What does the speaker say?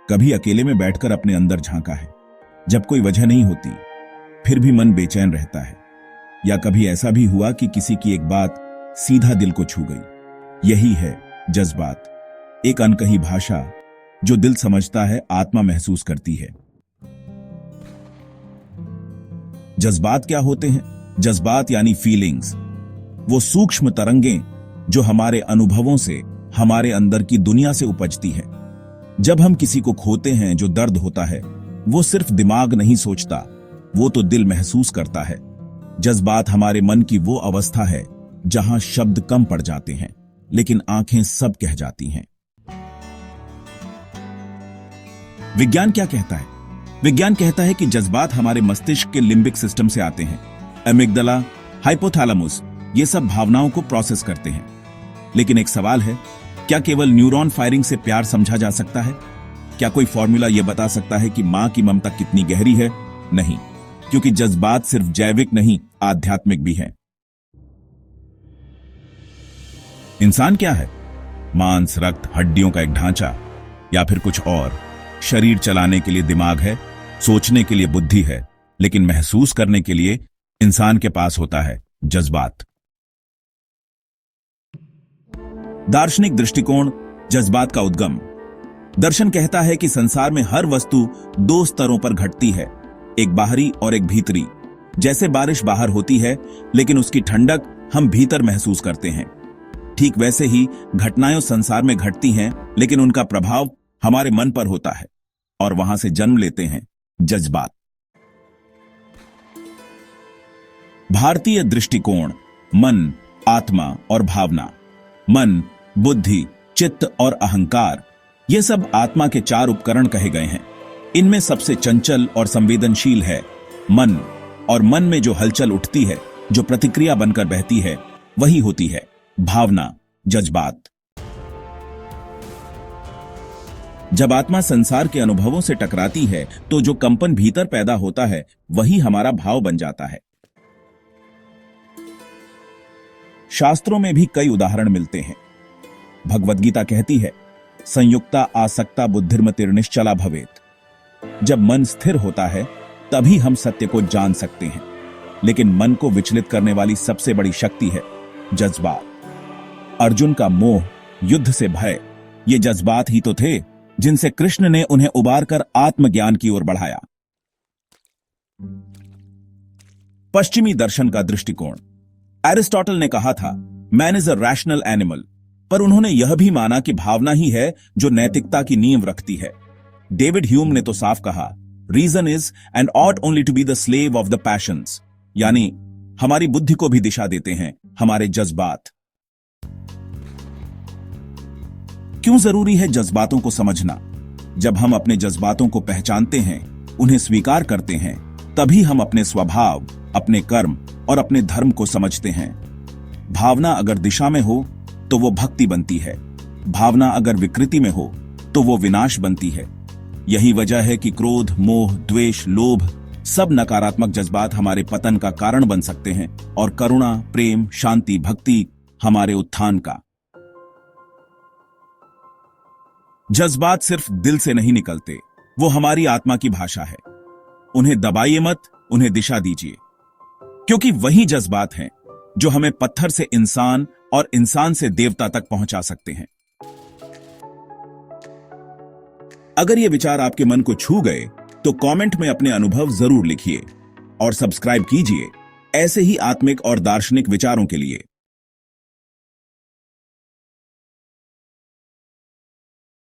कभी अकेले में बैठकर अपने अंदर झांका है, जब कोई वजह नहीं होती फिर भी मन बेचैन रहता है। या कभी ऐसा भी हुआ कि किसी की एक बात सीधा दिल को छू गई। यही है जज्बात, एक अनकही भाषा जो दिल समझता है, आत्मा महसूस करती है। जज्बात क्या होते हैं? जज्बात यानी फीलिंग्स, वो सूक्ष्म तरंगें जो हमारे अनुभवों से, हमारे अंदर की दुनिया से उपजती है। जब हम किसी को खोते हैं, जो दर्द होता है वो सिर्फ दिमाग नहीं सोचता, वो तो दिल महसूस करता है। जज्बात हमारे मन की वो अवस्था है जहां शब्द कम पड़ जाते हैं लेकिन आंखें सब कह जाती हैं। विज्ञान क्या कहता है? विज्ञान कहता है कि जज्बात हमारे मस्तिष्क के लिम्बिक सिस्टम से आते हैं। एमिग्डाला, हाइपोथैलेमस, ये सब भावनाओं को प्रोसेस करते हैं। लेकिन एक सवाल है, क्या केवल न्यूरॉन फायरिंग से प्यार समझा जा सकता है? क्या कोई फॉर्मूला यह बता सकता है कि मां की ममता कितनी गहरी है? नहीं, क्योंकि जज्बात सिर्फ जैविक नहीं, आध्यात्मिक भी है। इंसान क्या है? मांस, रक्त, हड्डियों का एक ढांचा, या फिर कुछ और? शरीर चलाने के लिए दिमाग है, सोचने के लिए बुद्धि है, लेकिन महसूस करने के लिए इंसान के पास होता है जज्बात। दार्शनिक दृष्टिकोण, जज्बात का उद्गम। दर्शन कहता है कि संसार में हर वस्तु दो स्तरों पर घटती है, एक बाहरी और एक भीतरी। जैसे बारिश बाहर होती है लेकिन उसकी ठंडक हम भीतर महसूस करते हैं, ठीक वैसे ही घटनाएं संसार में घटती हैं लेकिन उनका प्रभाव हमारे मन पर होता है और वहां से जन्म लेते हैं जज्बात। भारतीय दृष्टिकोण, मन, आत्मा और भावना। मन, बुद्धि, चित्त और अहंकार, ये सब आत्मा के चार उपकरण कहे गए हैं। इनमें सबसे चंचल और संवेदनशील है मन, और मन में जो हलचल उठती है, जो प्रतिक्रिया बनकर बहती है, वही होती है भावना, जज्बात। जब आत्मा संसार के अनुभवों से टकराती है तो जो कंपन भीतर पैदा होता है वही हमारा भाव बन जाता है। शास्त्रों में भी कई उदाहरण मिलते हैं। भगवद गीता कहती है, संयुक्ता आसक्ता बुद्धिर्मतिर्निश्चला भवेत। जब मन स्थिर होता है तभी हम सत्य को जान सकते हैं, लेकिन मन को विचलित करने वाली सबसे बड़ी शक्ति है जज्बात। अर्जुन का मोह, युद्ध से भय, ये जज्बात ही तो थे जिनसे कृष्ण ने उन्हें उबारकर आत्मज्ञान की ओर बढ़ाया। पश्चिमी दर्शन का दृष्टिकोण। एरिस्टोटल ने कहा था, man is a rational animal, पर उन्होंने यह भी माना कि भावना ही है जो नैतिकता की नींव रखती है। डेविड ह्यूम ने तो साफ कहा, reason is and ought only to be the slave of the passions, यानी हमारी बुद्धि को भी दिशा देते हैं हमारे जज्बात। क्यों जरूरी है जज्बातों को समझना? जब हम अपने जज्बातों को पहचानते हैं, उन्हें स्वीकार करते हैं, तभी हम अपने स्वभाव, अपने कर्म और अपने धर्म को समझते हैं। भावना अगर दिशा में हो तो वो भक्ति बनती है, भावना अगर विकृति में हो तो वो विनाश बनती है। यही वजह है कि क्रोध, मोह, द्वेष, लोभ, सब नकारात्मक जज्बात हमारे पतन का कारण बन सकते हैं और करुणा, प्रेम, शांति, भक्ति हमारे उत्थान का। जज्बात सिर्फ दिल से नहीं निकलते, वो हमारी आत्मा की भाषा है। उन्हें दबाइए मत, उन्हें दिशा दीजिए, क्योंकि वही जज्बात हैं जो हमें पत्थर से इंसान और इंसान से देवता तक पहुंचा सकते हैं। अगर ये विचार आपके मन को छू गए तो कमेंट में अपने अनुभव जरूर लिखिए और सब्सक्राइब कीजिए ऐसे ही आत्मिक और दार्शनिक विचारों के लिए।